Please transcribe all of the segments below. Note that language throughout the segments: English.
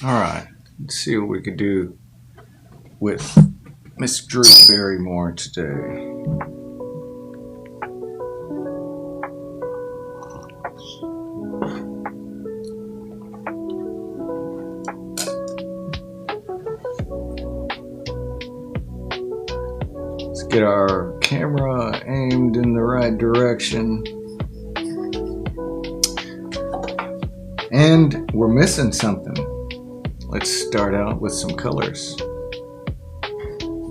All right, let's see what we could do with Miss Drew Barrymore today. Let's get our camera aimed in the right direction. And we're missing something. Let's start out with some colors.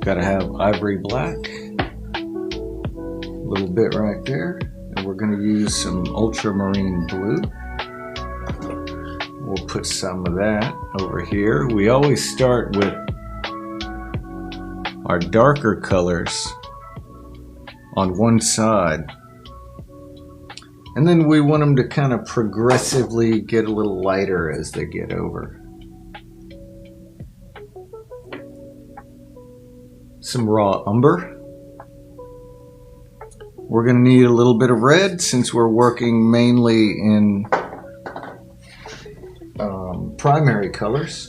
Gotta have ivory black, a little bit right there, and we're gonna use some ultramarine blue. We'll put some of that over here. We always start with our darker colors on one side, and then we want them to kind of progressively get a little lighter as they get over. Some raw umber. We're going to need a little bit of red since we're working mainly in primary colors.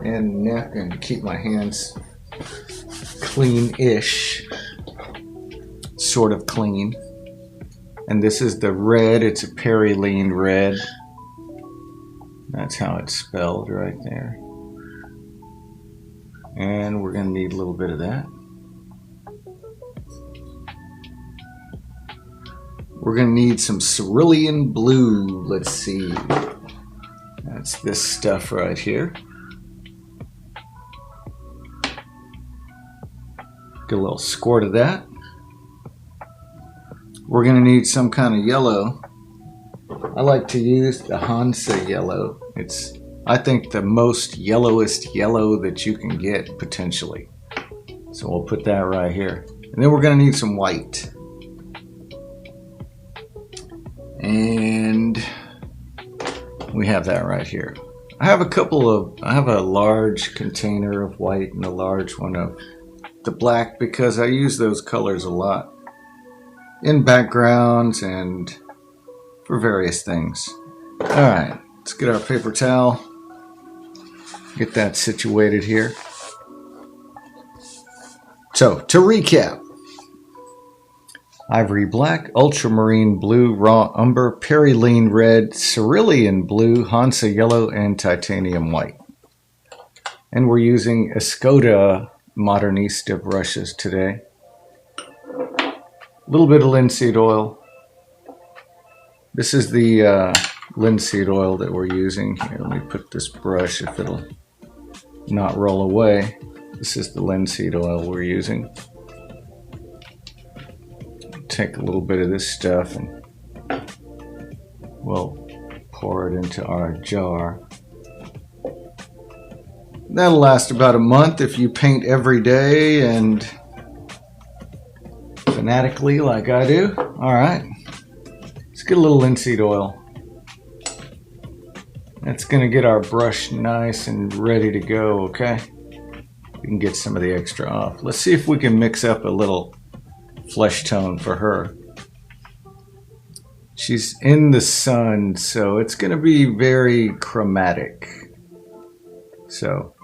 And now I'm going to keep my hands clean-ish, sort of clean. And this is the red. It's a Perylene red. That's how it's spelled right there. And we're going to need a little bit of that. We're going to need some cerulean blue. Let's see. That's this stuff right here. Get a little squirt of that. We're going to need some kind of yellow. I like to use the Hansa yellow. It's, I think, the most yellowest yellow that you can get potentially. So we'll put that right here. And then we're going to need some white. And we have that right here. I have a large container of white and a large one of the black because I use those colors a lot in backgrounds and for various things. All right, let's get our paper towel. Get that situated here. So, to recap, ivory black, ultramarine blue, raw umber, Perylene red, cerulean blue, Hansa yellow, and titanium white. And we're using Escoda Modernista brushes today. A little bit of linseed oil. This is the linseed oil that we're using. Here, let me put this brush if it'll not roll away. This is the linseed oil we're using. Take a little bit of this stuff and we'll pour it into our jar. That'll last about a month if you paint every day and fanatically like I do. All right, let's get a little linseed oil. That's gonna get our brush nice and ready to go, okay? We can get some of the extra off. Let's see if we can mix up a little flesh tone for her. She's in the sun, so it's gonna be very chromatic. So,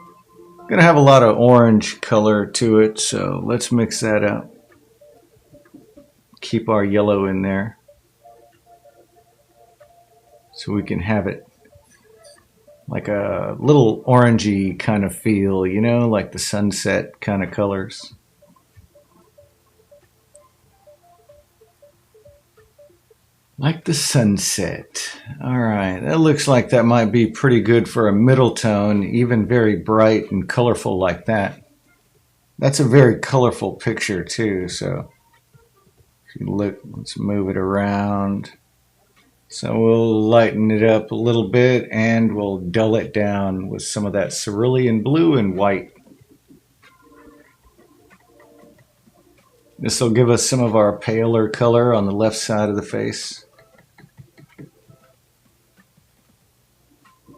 gonna have a lot of orange color to it, so let's mix that up. Keep our yellow in there so we can have it like a little orangey kind of feel, you know, like the sunset kind of colors. Like the sunset. All right, that looks like that might be pretty good for a middle tone, even very bright and colorful like that. That's a very colorful picture too, so if you look, let's move it around. So we'll lighten it up a little bit and we'll dull it down with some of that cerulean blue and white. This will give us some of our paler color on the left side of the face.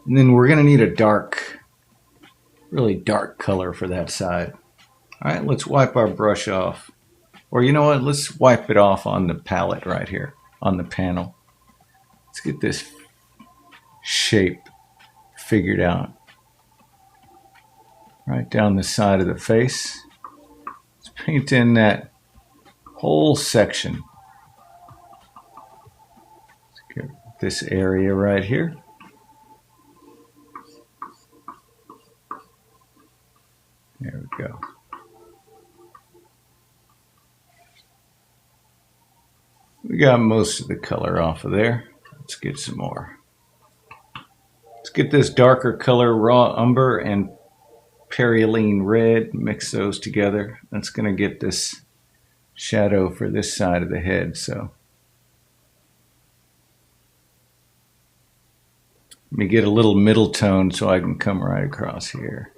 And then we're going to need a dark, really dark color for that side. All right, let's wipe our brush off. Or you know what, let's wipe it off on the palette right here, on the panel. Let's get this shape figured out. right down the side of the face. Let's paint in that whole section. Let's get this area right here. There we go. We got most of the color off of there. Let's get some more. Let's get this darker color, raw umber and perylene red, mix those together. That's going to get this shadow for this side of the head. So let me get a little middle tone so I can come right across here.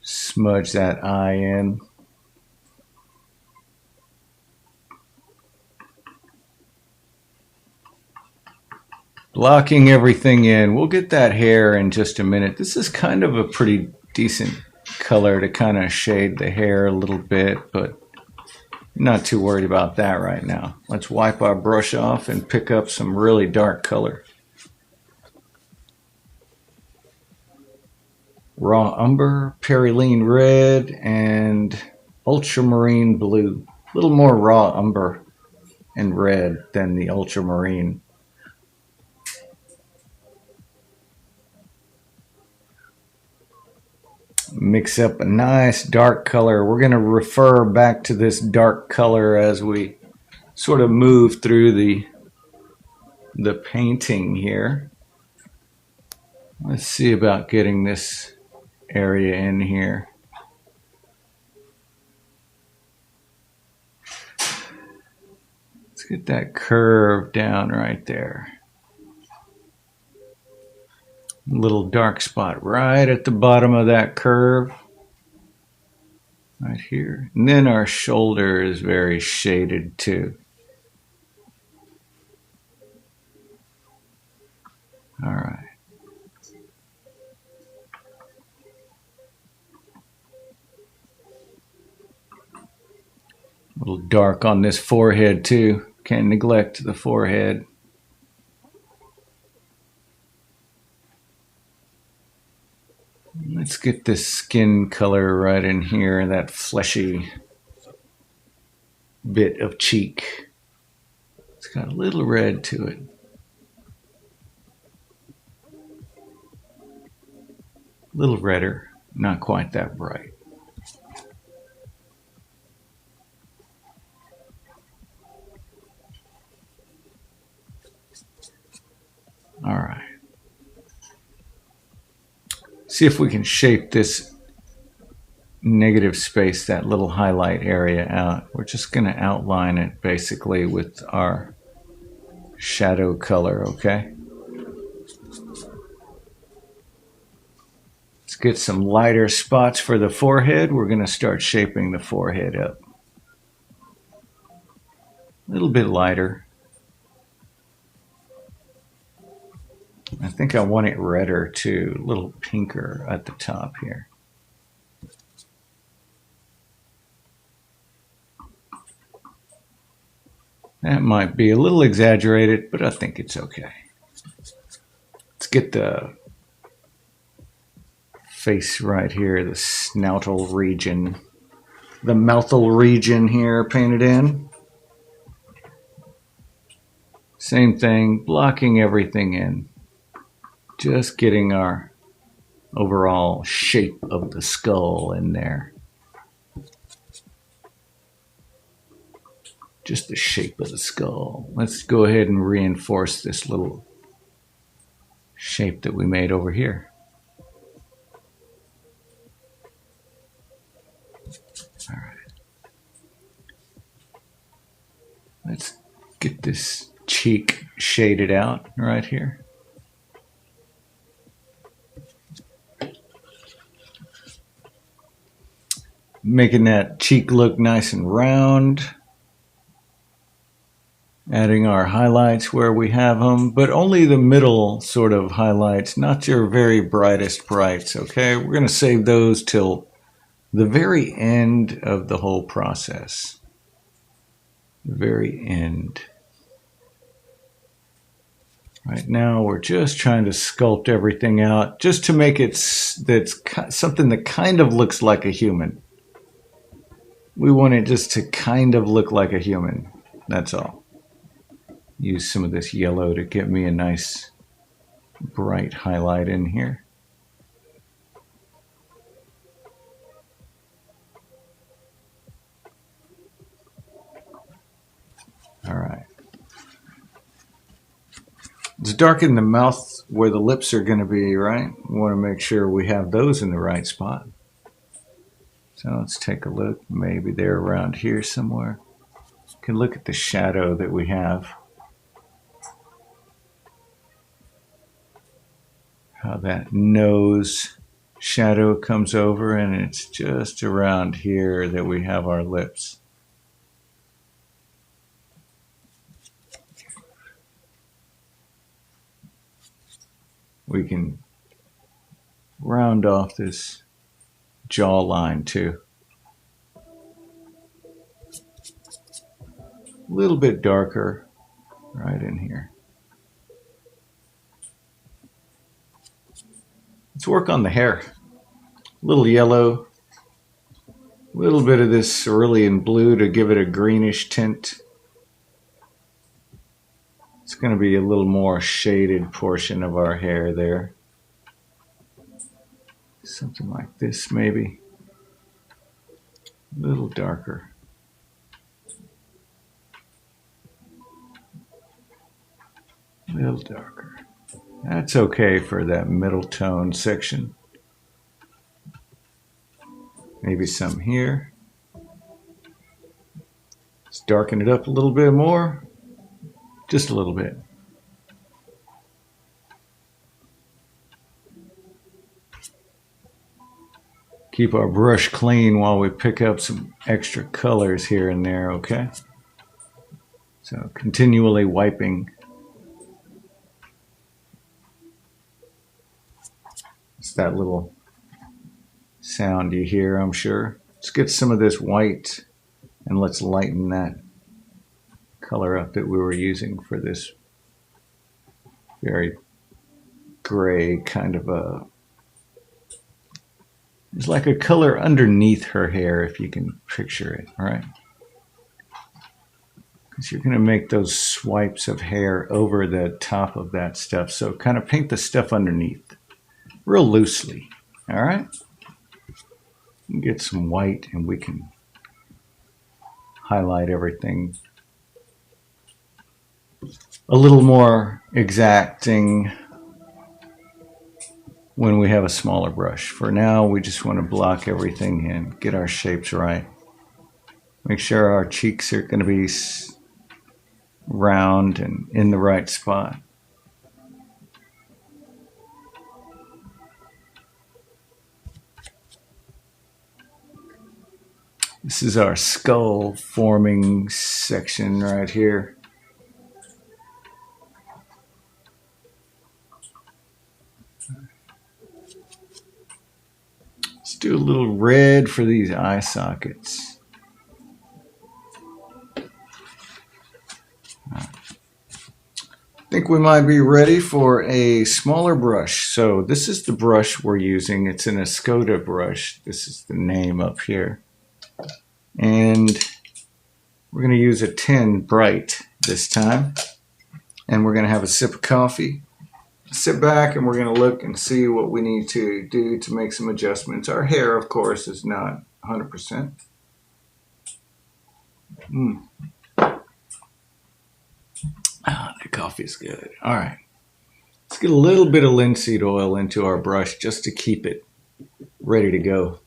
Smudge that eye in. Blocking everything in. We'll get that hair in just a minute. This is kind of a pretty decent color to kind of shade the hair a little bit, but not too worried about that right now. Let's wipe our brush off and pick up some really dark color. Raw umber, perylene red, and ultramarine blue. A little more raw umber and red than the ultramarine. Mix up a nice dark color. We're going to refer back to this dark color as we sort of move through the painting here. Let's see about getting this area in here. Let's get that curve down right there. Little dark spot right at the bottom of that curve. Right here. And then our shoulder is very shaded too. All right. A little dark on this forehead too. Can't neglect the forehead. Let's get this skin color right in here, that fleshy bit of cheek. It's got a little red to it. A little redder, not quite that bright. All right. See if we can shape this negative space, that little highlight area out. We're just going to outline it basically with our shadow color, okay? Let's get some lighter spots for the forehead. We're going to start shaping the forehead up. A little bit lighter. I think I want it redder too, a little pinker at the top here. That might be a little exaggerated, but I think it's okay. Let's get the face right here, the snoutal region, the mouthal region here painted in. Same thing, blocking everything in. Just getting our overall shape of the skull in there. Just the shape of the skull. Let's go ahead and reinforce this little shape that we made over here. All right. Let's get this cheek shaded out right here. Making that cheek look nice and round. Adding our highlights where we have them, but only the middle sort of highlights, not your very brightest brights, okay? We're going to save those till the very end of the whole process. The very end. Right now, we're just trying to sculpt everything out just to make it that's something that kind of looks like a human. We want it just to kind of look like a human. That's all. Use some of this yellow to get me a nice bright highlight in here. All right. Let's darken the mouth where the lips are going to be, right? We want to make sure we have those in the right spot. So let's take a look. Maybe they're around here somewhere. You can look at the shadow that we have. How that nose shadow comes over, and it's just around here that we have our lips. We can round off this jawline too. A little bit darker right in here. Let's work on the hair. A little yellow, a little bit of this cerulean blue to give it a greenish tint. It's going to be a little more shaded portion of our hair there. Something like this maybe. A little darker. A little darker. That's okay for that middle tone section. Maybe some here. Let's darken it up a little bit more. Just a little bit. Keep our brush clean while we pick up some extra colors here and there, okay? So continually wiping. It's that little sound you hear, I'm sure. Let's get some of this white and let's lighten that color up that we were using for this very gray kind of a... It's like a color underneath her hair, if you can picture it, all right? Because you're going to make those swipes of hair over the top of that stuff. So kind of paint the stuff underneath real loosely, all right? Get some white and we can highlight everything a little more exacting when we have a smaller brush. For now, we just want to block everything in, get our shapes right. Make sure our cheeks are going to be round and in the right spot. This is our skull forming section right here. Let's do a little red for these eye sockets. I think we might be ready for a smaller brush. So this is the brush we're using. It's an Escoda brush. This is the name up here. And we're going to use a 10 bright this time. And we're going to have a sip of coffee. Sit back and we're going to look and see what we need to do to make some adjustments. Our hair, of course, is not 100%. The coffee is good. All right. Let's get a little bit of linseed oil into our brush just to keep it ready to go.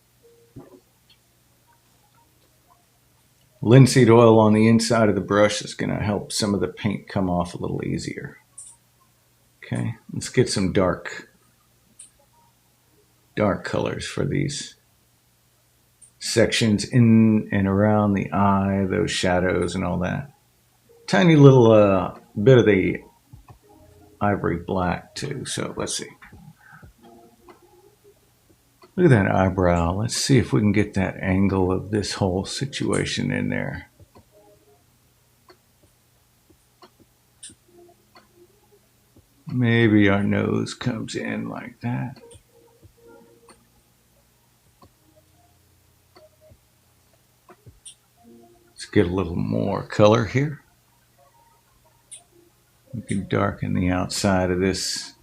Linseed oil on the inside of the brush is going to help some of the paint come off a little easier. Okay, let's get some dark colors for these sections in and around the eye, those shadows and all that. Tiny little bit of the ivory black too, so let's see. Look at that eyebrow. Let's see if we can get that angle of this whole situation in there. Maybe our nose comes in like that. Let's get a little more color here. We can darken the outside of this.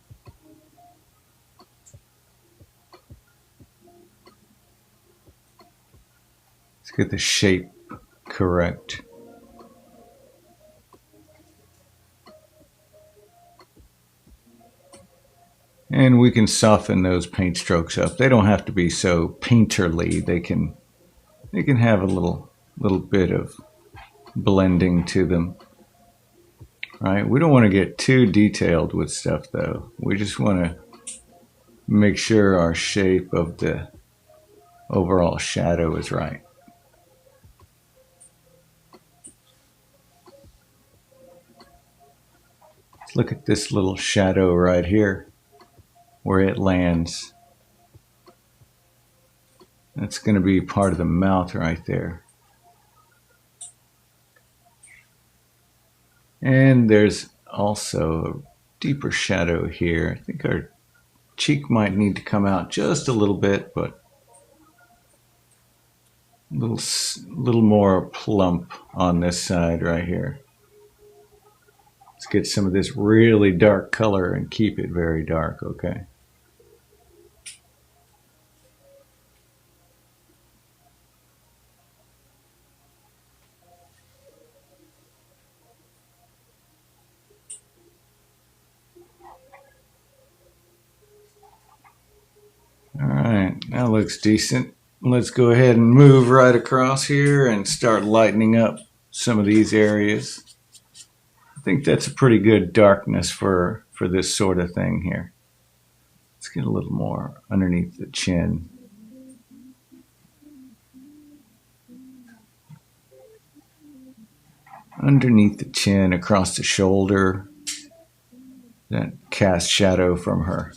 Let's get the shape correct. And we can soften those paint strokes up. They don't have to be so painterly. They can have a little bit of blending to them. Right? We don't want to get too detailed with stuff though. We just want to make sure our shape of the overall shadow is right. Let's look at this little shadow right here where it lands. That's going to be part of the mouth right there. And there's also a deeper shadow here. I think our cheek might need to come out just a little bit, but a little more plump on this side right here. Let's get some of this really dark color and keep it very dark, okay? All right, that looks decent. Let's go ahead and move right across here and start lightening up some of these areas. I think that's a pretty good darkness for this sort of thing here. Let's get a little more underneath the chin. Underneath the chin, across the shoulder, that cast shadow from her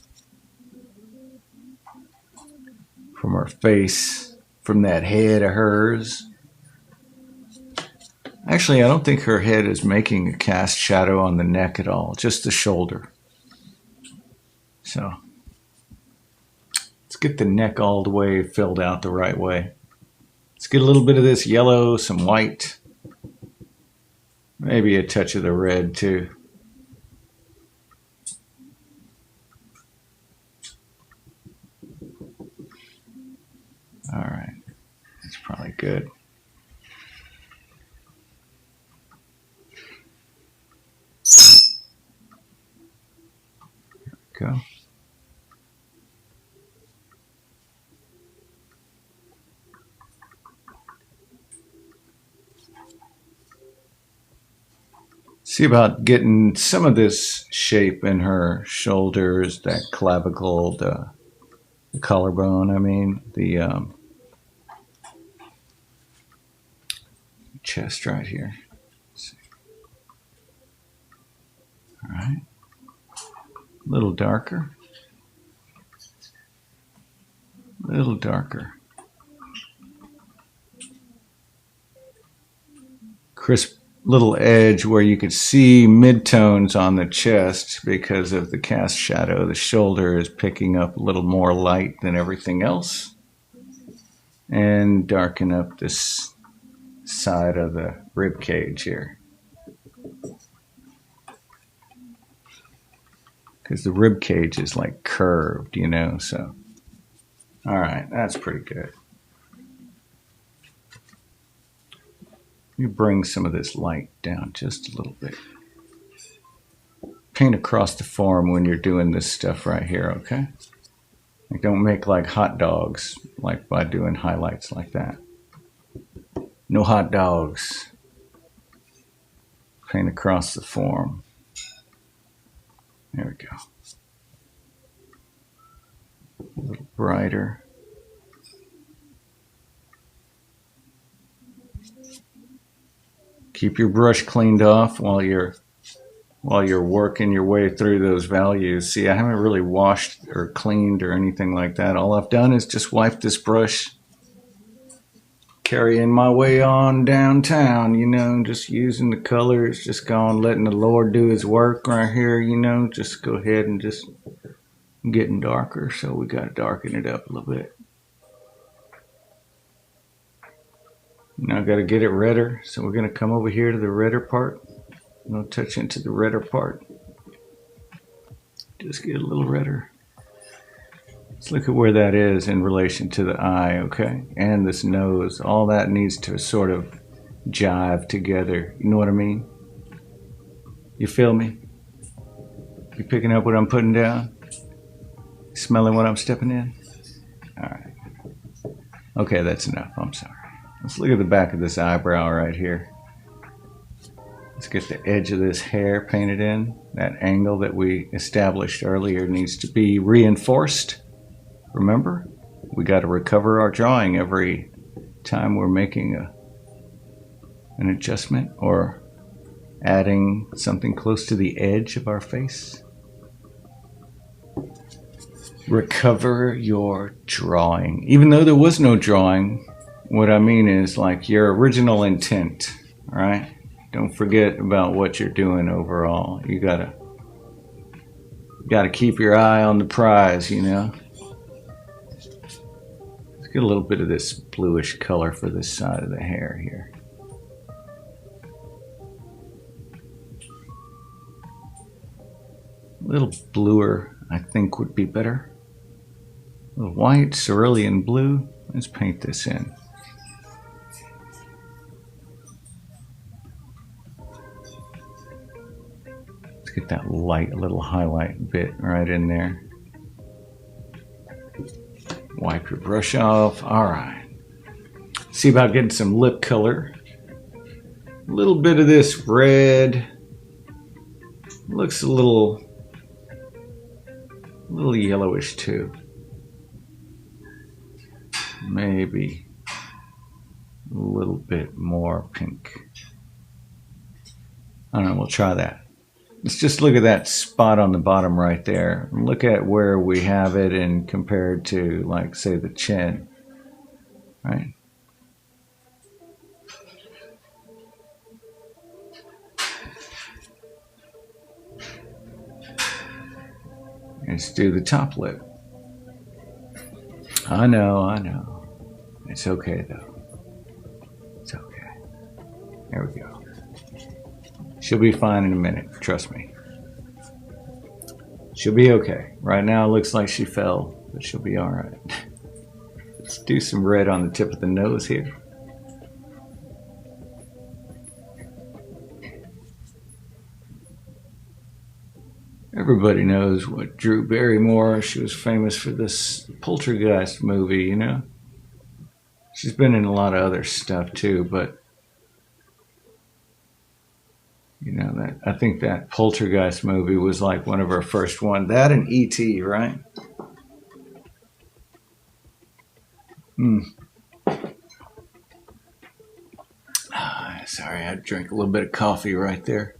face, from that head of hers. Actually, I don't think her head is making a cast shadow on the neck at all, just the shoulder. So let's get the neck all the way filled out the right way. Let's get a little bit of this yellow, some white, maybe a touch of the red too. All right, that's probably good. There we go. See about getting some of this shape in her shoulders, that clavicle, the collarbone, I mean, the chest right here. All right. A little darker. A little darker. Crisp little edge where you could see midtones on the chest because of the cast shadow. The shoulder is picking up a little more light than everything else. And darken up this side of the rib cage here. Because the rib cage is like curved, you know, so. All right, that's pretty good. You bring some of this light down just a little bit. Paint across the form when you're doing this stuff right here, okay? Like don't make like hot dogs, like by doing highlights like that. No hot dogs. Paint across the form. There we go. A little brighter. Keep your brush cleaned off while you're working your way through those values. See, I haven't really washed or cleaned or anything like that. All I've done is just wipe this brush carrying my way on downtown, just using the colors, just going, letting the Lord do his work right here, just go ahead and just getting darker. So we got to darken it up a little bit. Now I got to get it redder. So we're going to come over here to the redder part. No touch into the redder part. Just get a little redder. Let's look at where that is in relation to the eye, okay? And this nose. All that needs to sort of jive together. You know what I mean? You feel me? You picking up what I'm putting down? Smelling what I'm stepping in? All right. Okay, that's enough. I'm sorry. Let's look at the back of this eyebrow right here. Let's get the edge of this hair painted in. That angle that we established earlier needs to be reinforced. Remember, we got to recover our drawing every time we're making an adjustment or adding something close to the edge of our face. Recover your drawing. Even though there was no drawing, what I mean is like your original intent, all right? Don't forget about what you're doing overall. You gotta keep your eye on the prize, Let's get a little bit of this bluish color for this side of the hair here. A little bluer, I think, would be better. A little white, cerulean blue. Let's paint this in. Let's get that light little highlight bit right in there. Wipe your brush off. All right. See about getting some lip color. A little bit of this red. Looks a little yellowish too. Maybe a little bit more pink. I don't know, we'll try that. Let's just look at that spot on the bottom right there. Look at where we have it and compared to, like, say, the chin, right? Let's do the top lip. I know. It's okay, though. It's okay. There we go. She'll be fine in a minute. Trust me. She'll be okay. Right now, it looks like she fell, but she'll be all right. Let's do some red on the tip of the nose here. Everybody knows what Drew Barrymore, she was famous for this Poltergeist movie, She's been in a lot of other stuff too, but that I think that Poltergeist movie was like one of her first ones. That and E.T., right? Sorry, I drank a little bit of coffee right there.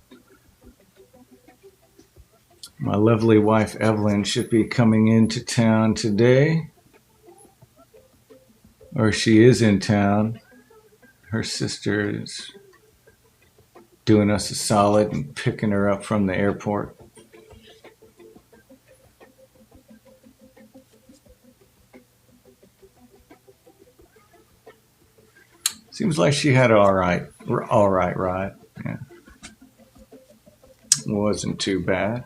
My lovely wife Evelyn should be coming into town today. Or she is in town. Her sister is doing us a solid and picking her up from the airport. Seems like she had all right ride. Yeah. Wasn't too bad.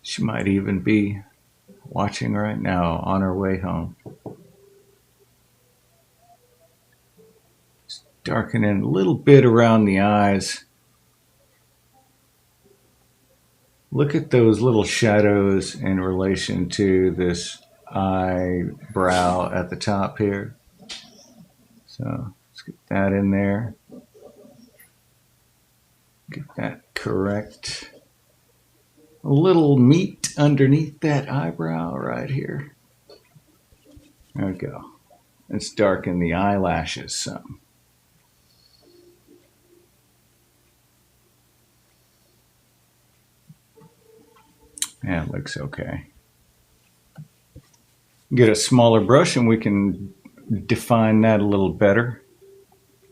She might even be watching right now on her way home. Just darkening a little bit around the eyes. Look at those little shadows in relation to this eyebrow at the top here. So let's get that in there. Get that correct. A little meat underneath that eyebrow right here. There we go. Let's darken the eyelashes some. Yeah, it looks okay. Get a smaller brush and we can define that a little better.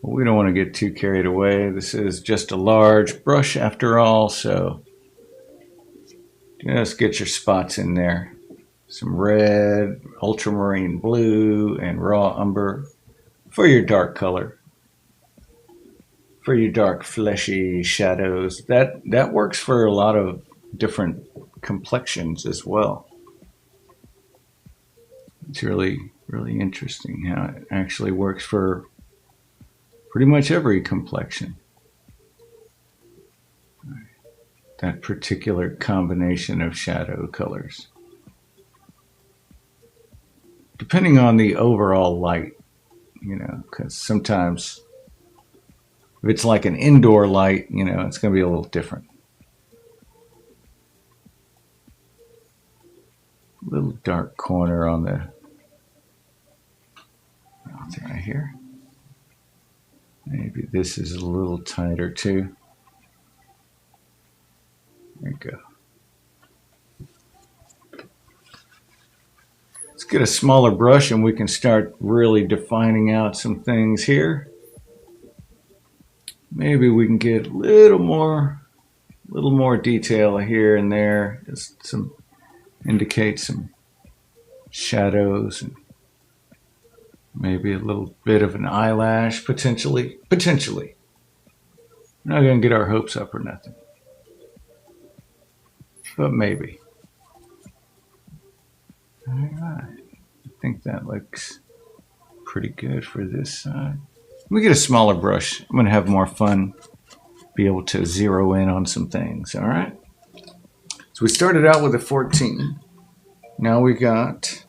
We don't want to get too carried away. This is just a large brush after all, so just get your spots in there. Some red, ultramarine blue, and raw umber for your dark color. For your dark, fleshy shadows. That works for a lot of different complexions as well. It's really, really interesting how it actually works for pretty much every complexion. That particular combination of shadow colors. Depending on the overall light, because sometimes if it's like an indoor light, it's going to be a little different. Little dark corner on the right here. Maybe this is a little tighter too. There you go. Let's get a smaller brush and we can start really defining out some things here. Maybe we can get a little more detail here and there. Just indicate some shadows and maybe a little bit of an eyelash, potentially. We're not going to get our hopes up or nothing. But maybe. All right. I think that looks pretty good for this side. Let me get a smaller brush. I'm going to have more fun, be able to zero in on some things, all right? So we started out with a 14. Now we got...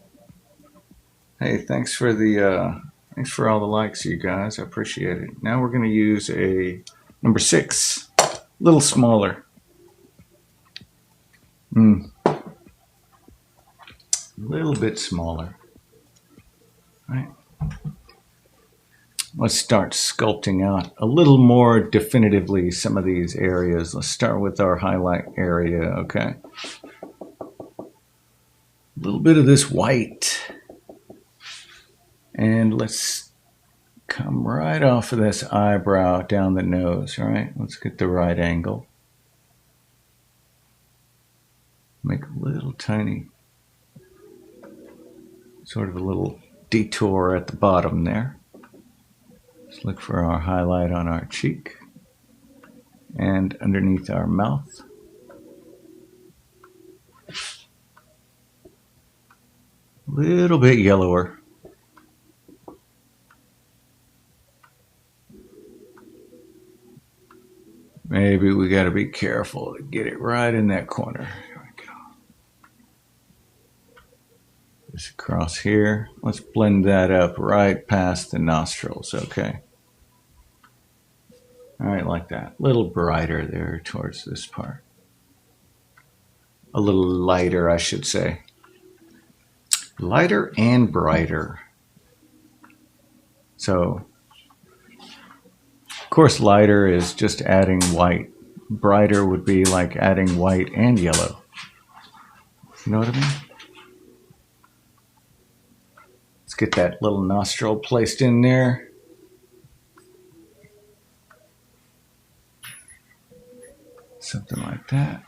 Hey, thanks for all the likes, you guys. I appreciate it. Now we're going to use a number 6, a little smaller. A little bit smaller. All right. Let's start sculpting out a little more definitively some of these areas. Let's start with our highlight area, okay? A little bit of this white. And let's come right off of this eyebrow down the nose, all right? Let's get the right angle. Make a little tiny, sort of a little detour at the bottom there. Let's look for our highlight on our cheek and underneath our mouth. A little bit yellower. Maybe we got to be careful to get it right in that corner. Here we go. Just across here. Let's blend that up right past the nostrils, okay? All right, like that. A little brighter there towards this part. A little lighter, I should say. Lighter and brighter. So... Of course, lighter is just adding white. Brighter would be like adding white and yellow. You know what I mean? Let's get that little nostril placed in there. Something like that.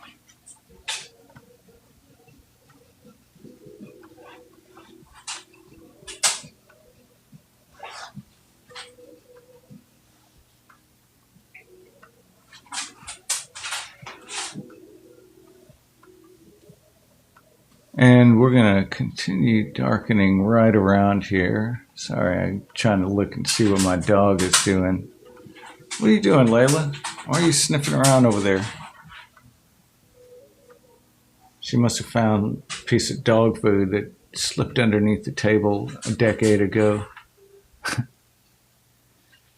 And we're going to continue darkening right around here. Sorry, I'm trying to look and see what my dog is doing. What are you doing, Layla? Why are you sniffing around over there? She must have found a piece of dog food that slipped underneath the table a decade ago.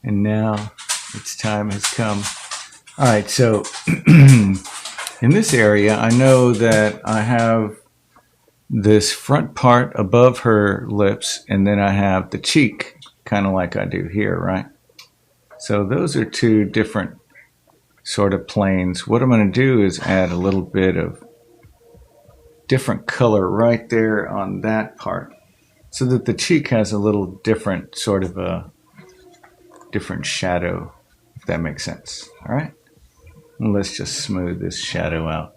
And now its time has come. All right, so in this area, I know that I have this front part above her lips, and then I have the cheek, kind of like I do here, right? So those are two different sort of planes. What I'm going to do is add a little bit of different color right there on that part. so that the cheek has a little different sort of a different shadow, if that makes sense. All right. And let's just smooth this shadow out.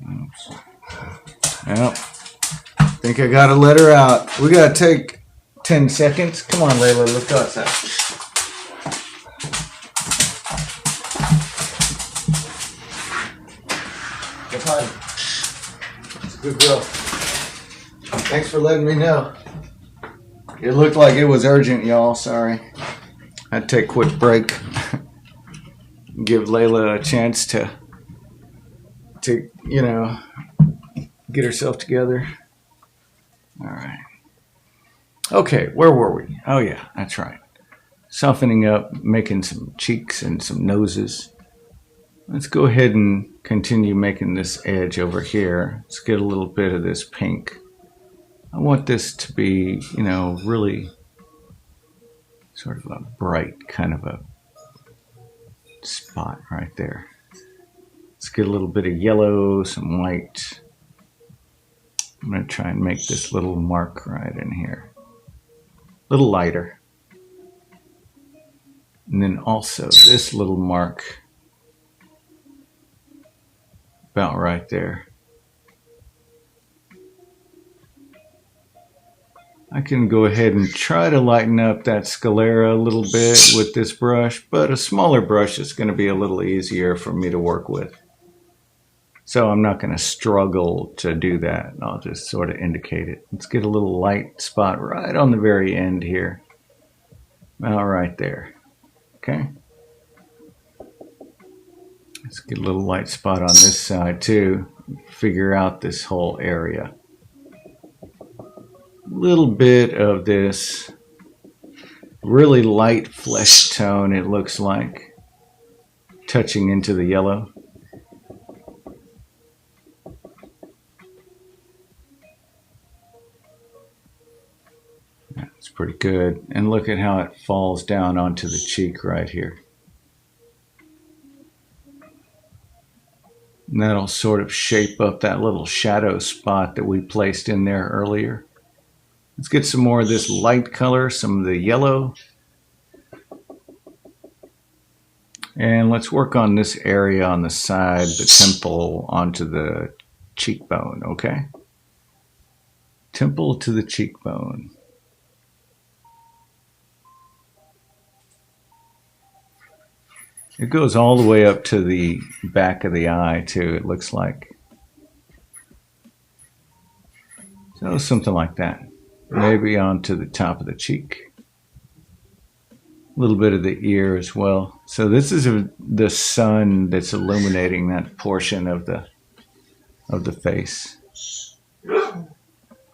Oops. Well, I think I gotta let her out. We gotta take 10 seconds. Come on, Layla, let's go outside. Go potty. It's a good girl. Thanks for letting me know. It looked like it was urgent, y'all. Sorry. I'd take a quick break. Give Layla a chance to get herself together. All right. Okay, where were we? Oh yeah, that's right. Softening up, making some cheeks and some noses. Let's go ahead and continue making this edge over here. Let's get a little bit of this pink. I want this to be, really sort of a bright kind of a spot right there. Let's get a little bit of yellow, some white. I'm going to try and make this little mark right in here. A little lighter. And then also this little mark about right there. I can go ahead and try to lighten up that sclera a little bit with this brush, but a smaller brush is going to be a little easier for me to work with. So I'm not going to struggle to do that. I'll just sort of indicate it. Let's get a little light spot right on the very end here. About right there. Okay. Let's get a little light spot on this side too. Figure out this whole area. Little bit of this really light flesh tone, it looks like, touching into the yellow. That's pretty good. And look at how it falls down onto the cheek right here. And that'll sort of shape up that little shadow spot that we placed in there earlier. Let's get some more of this light color, some of the yellow. And let's work on this area on the side, the temple onto the cheekbone, okay? Temple to the cheekbone. It goes all the way up to the back of the eye too, it looks like. So something like that. Maybe onto the top of the cheek. A little bit of the ear as well. So this is the sun that's illuminating that portion of the face.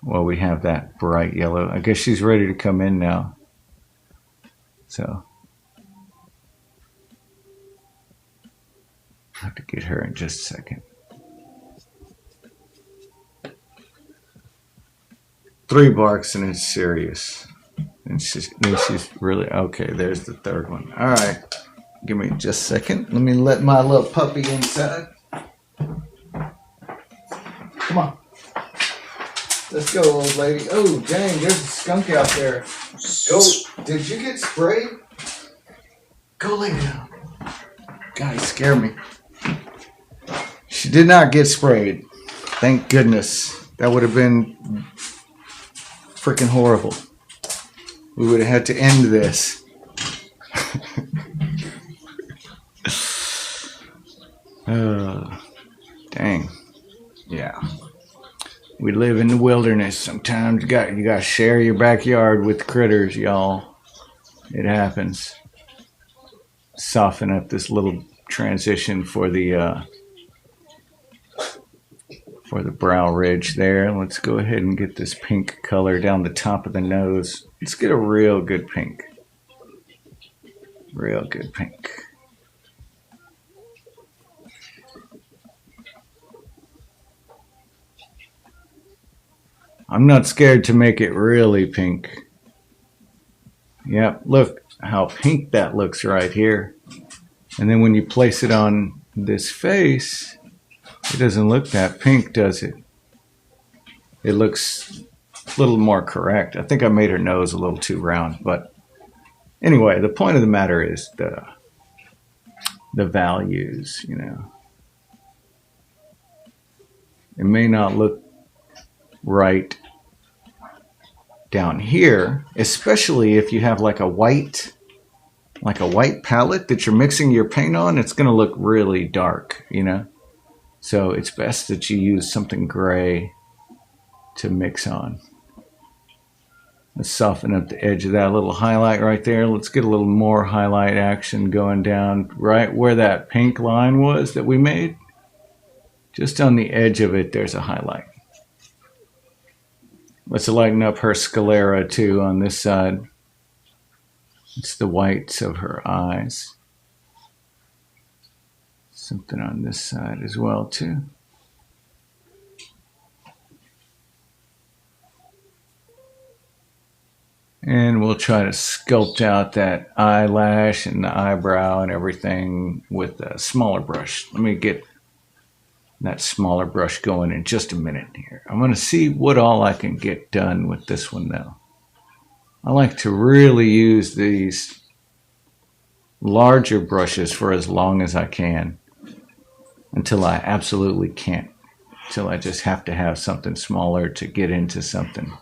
Well, we have that bright yellow. I guess she's ready to come in now. So I'll have to get her in just a second. 3 barks and it's serious. And she's really, okay, there's the third one. All right, give me just a second. Let me let my little puppy inside. Come on. Let's go, old lady. Oh, dang, there's a skunk out there. Go. Did you get sprayed? Go lay down. God, he scared me. She did not get sprayed. Thank goodness. That would have been freaking horrible. We would have had to end this. Dang. Yeah. We live in the wilderness. Sometimes you got to share your backyard with critters, y'all. It happens. Soften up this little transition for the brow ridge there. Let's go ahead and get this pink color down the top of the nose. Let's get a real good pink. Real good pink. I'm not scared to make it really pink. Yep, look how pink that looks right here. And then when you place it on this face, It doesn't look that pink, does it? It looks a little more correct. I think I made her nose a little too round, but anyway, the point of the matter is the values, you know. It may not look right down here, especially if you have like a white palette that you're mixing your paint on. It's going to look really dark, you know. So it's best that you use something gray to mix on. Let's soften up the edge of that little highlight right there. Let's get a little more highlight action going down right where that pink line was that we made. Just on the edge of it, there's a highlight. Let's lighten up her sclera too on this side. It's the whites of her eyes. Something on this side as well too. And we'll try to sculpt out that eyelash and the eyebrow and everything with a smaller brush. Let me get that smaller brush going in just a minute here. I'm going to see what all I can get done with this one though. I like to really use these larger brushes for as long as I can until I absolutely can't. Until I just have to have something smaller to get into something.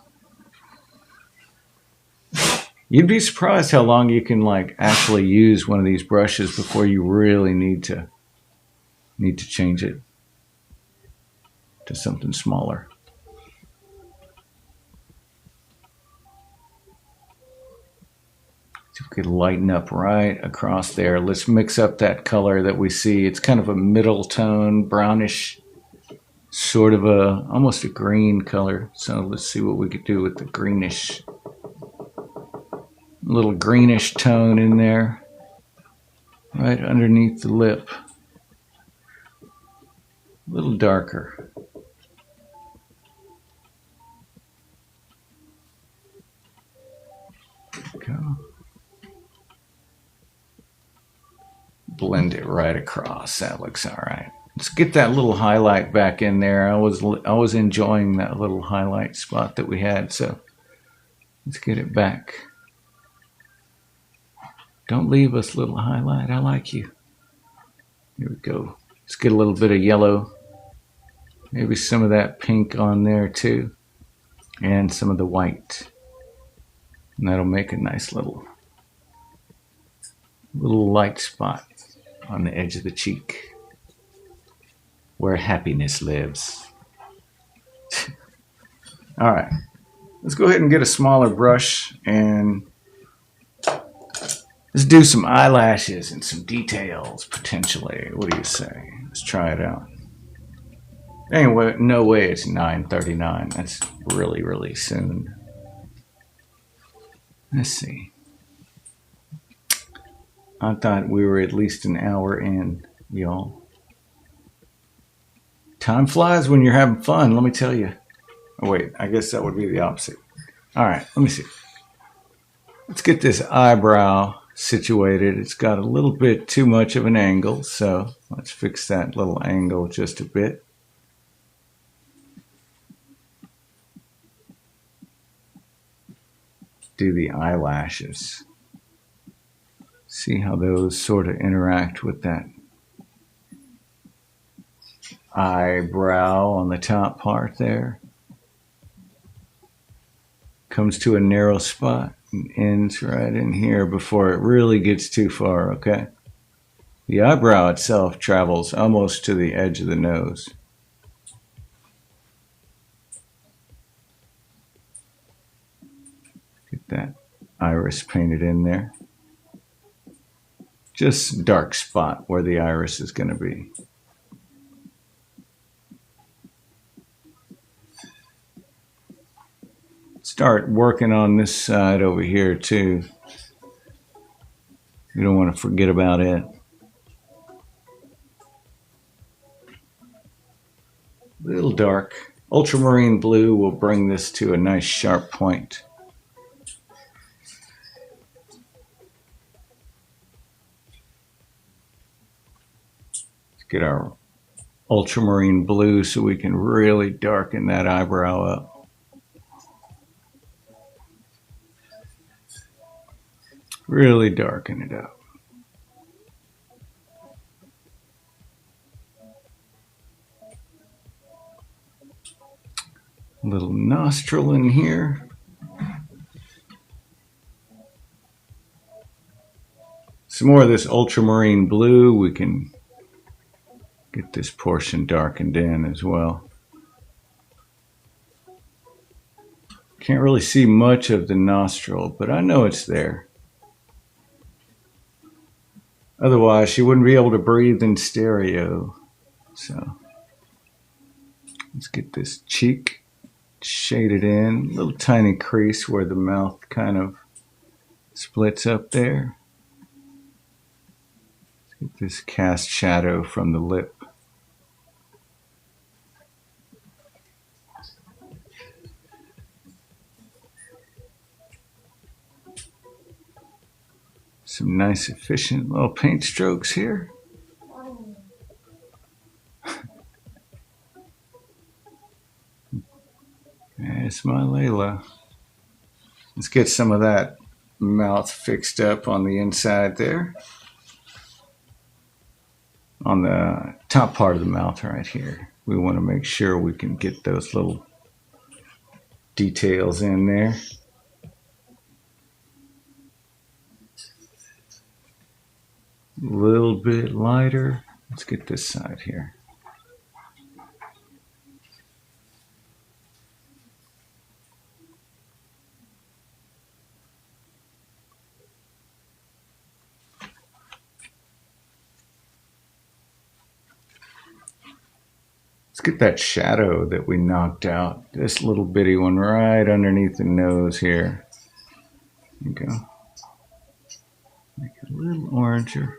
You'd be surprised how long you can like actually use one of these brushes before you really need to change it to something smaller. So we could lighten up right across there. Let's mix up that color that we see. It's kind of a middle tone, brownish, sort of almost a green color. So let's see what we could do with the greenish. Little greenish tone in there, right underneath the lip. A little darker. There we go. Blend it right across. That looks all right. Let's get that little highlight back in there. I was enjoying that little highlight spot that we had, so let's get it back. Don't leave us, little highlight. I like you. Here we go. Let's get a little bit of yellow. Maybe some of that pink on there too. And some of the white. And that'll make a nice little light spot on the edge of the cheek where happiness lives. All right. Let's go ahead and get a smaller brush and let's do some eyelashes and some details, potentially. What do you say? Let's try it out. Anyway, no way it's 9:39. That's really, really soon. Let's see. I thought we were at least an hour in, y'all. Time flies when you're having fun, let me tell you. Oh, wait, I guess that would be the opposite. All right, let me see. Let's get this eyebrow situated. It's got a little bit too much of an angle, so let's fix that little angle just a bit. Do the eyelashes. See how those sort of interact with that eyebrow on the top part there. Comes to a narrow spot and ends right in here before it really gets too far, okay? The eyebrow itself travels almost to the edge of the nose. Get that iris painted in there. Just dark spot where the iris is going to be. Start working on this side over here too. You don't want to forget about it. A little dark. Ultramarine blue will bring this to a nice sharp point. Get our ultramarine blue so we can really darken that eyebrow up. Really darken it up. A little nostril in here. Some more of this ultramarine blue. We can get this portion darkened in as well. Can't really see much of the nostril, but I know it's there. Otherwise, she wouldn't be able to breathe in stereo. So let's get this cheek shaded in. A little tiny crease where the mouth kind of splits up there. Let's get this cast shadow from the lip. Some nice efficient little paint strokes here. It's my Layla. Let's get some of that mouth fixed up on the inside there. On the top part of the mouth right here. We want to make sure we can get those little details in there. A little bit lighter. Let's get this side here. Let's get that shadow that we knocked out. This little bitty one right underneath the nose here. There you go. Make it a little oranger.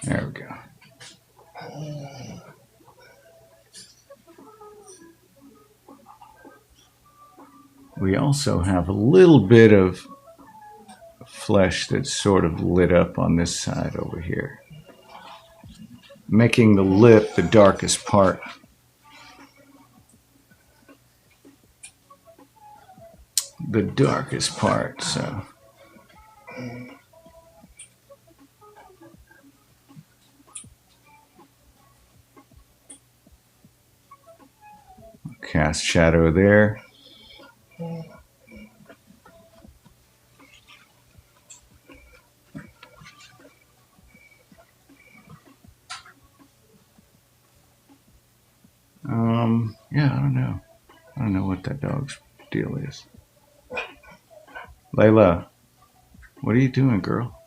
There we go. We also have a little bit of flesh that's sort of lit up on this side over here, making the lip the darkest part. The darkest part, so. Cast shadow there. Yeah, I don't know. I don't know what that dog's deal is. Layla, what are you doing, girl?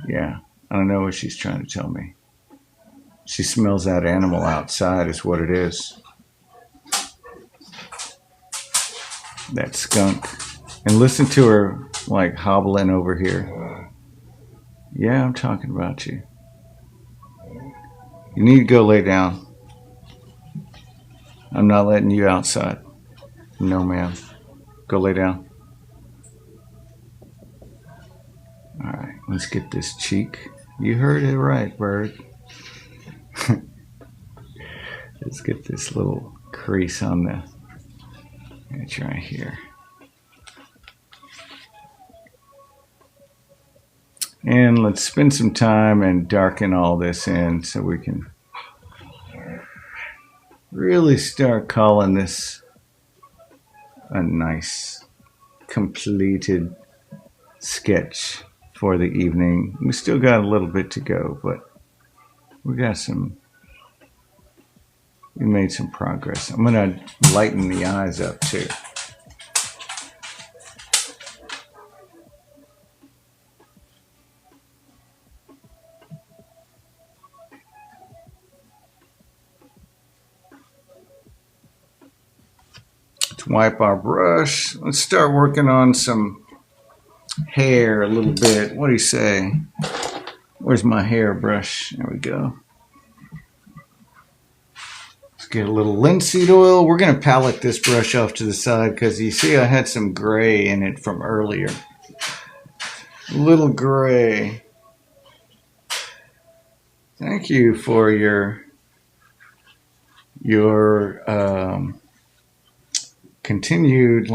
Yeah, I don't know what she's trying to tell me. She smells that animal outside is what it is. That skunk. And listen to her like hobbling over here. Yeah, I'm talking about you. You need to go lay down. I'm not letting you outside. No, ma'am. Go lay down. All right, let's get this cheek. You heard it right, bird. Let's get this little crease on the edge right here. And let's spend some time and darken all this in so we can really start calling this a nice completed sketch for the evening. We still got a little bit to go, but we made some progress. I'm gonna lighten the eyes up too. Let's wipe our brush. Let's start working on some hair a little bit. What do you say? Where's my hair brush? There we go. Let's get a little linseed oil. We're going to palette this brush off to the side because you see I had some gray in it from earlier. A little gray. Thank you for your continued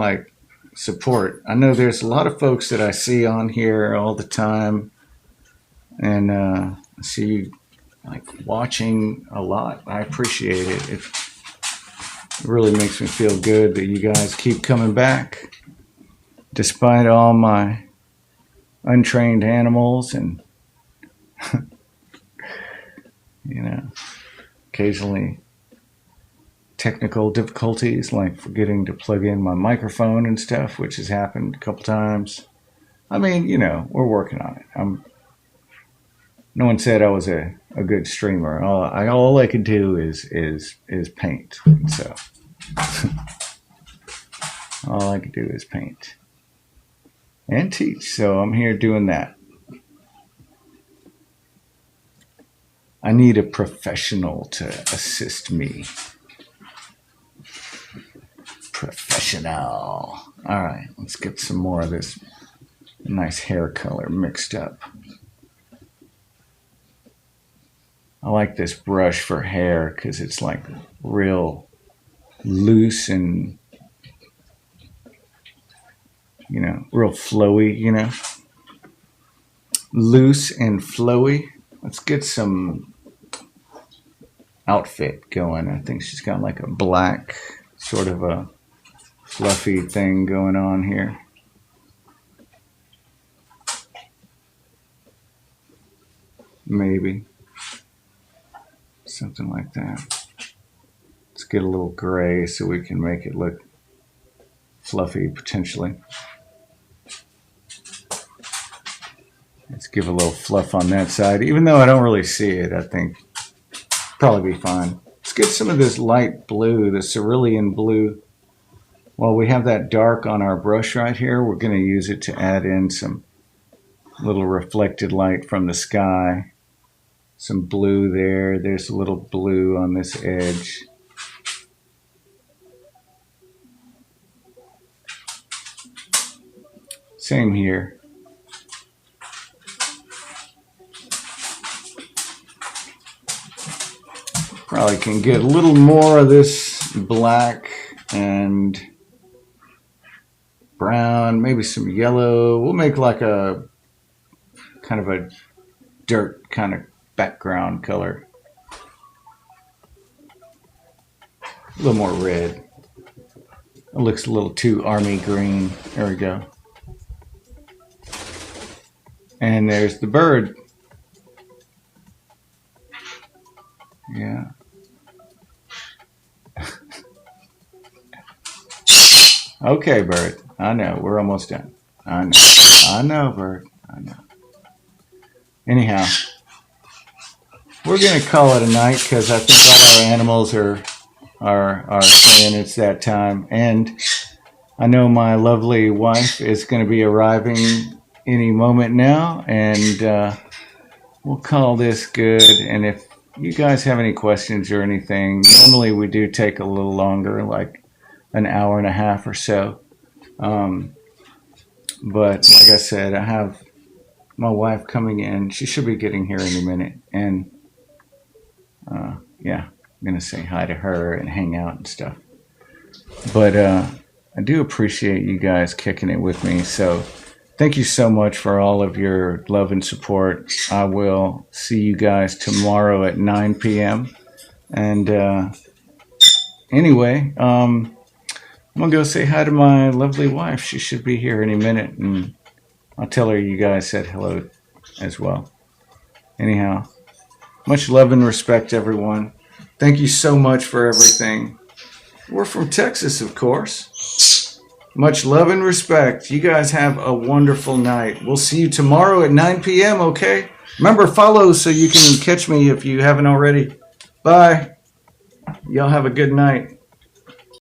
support. I know there's a lot of folks that I see on here all the time, and I see you watching a lot. I appreciate it. It really makes me feel good that you guys keep coming back despite all my untrained animals and occasionally technical difficulties like forgetting to plug in my microphone and stuff, which has happened a couple times. I mean, we're working on it. No one said I was a good streamer. All I could do is paint. So all I could do is paint and teach. So I'm here doing that. I need a professional to assist me. Professional. All right, let's get some more of this nice hair color mixed up. I like this brush for hair because it's real loose and, real flowy, Loose and flowy. Let's get some outfit going. I think she's got a black sort of a fluffy thing going on here. Maybe. Something like that. Let's get a little gray so we can make it look fluffy potentially. Let's give a little fluff on that side. Even though I don't really see it, I think probably be fine. Let's get some of this light blue, the cerulean blue. While we have that dark on our brush right here, we're going to use it to add in some little reflected light from the sky. Some blue there. There's a little blue on this edge. Same here. Probably can get a little more of this black and brown, maybe some yellow. We'll make a kind of a dirt kind of background color. A little more red. It looks a little too army green. There we go. And there's the bird. Yeah. Okay, bird. I know. We're almost done. I know. I know, bird. I know. Anyhow, we're going to call it a night because I think all our animals are saying it's that time. And I know my lovely wife is going to be arriving any moment now. And we'll call this good. And if you guys have any questions or anything, normally we do take a little longer, like an hour and a half or so. But like I said, I have my wife coming in. She should be getting here in a minute. And yeah, I'm going to say hi to her and hang out and stuff. But I do appreciate you guys kicking it with me. So thank you so much for all of your love and support. I will see you guys tomorrow at 9 p.m. And anyway, I'm going to go say hi to my lovely wife. She should be here any minute. And I'll tell her you guys said hello as well. Anyhow, much love and respect, everyone. Thank you so much for everything. We're from Texas, of course. Much love and respect. You guys have a wonderful night. We'll see you tomorrow at 9 p.m., okay? Remember, follow so you can catch me if you haven't already. Bye. Y'all have a good night.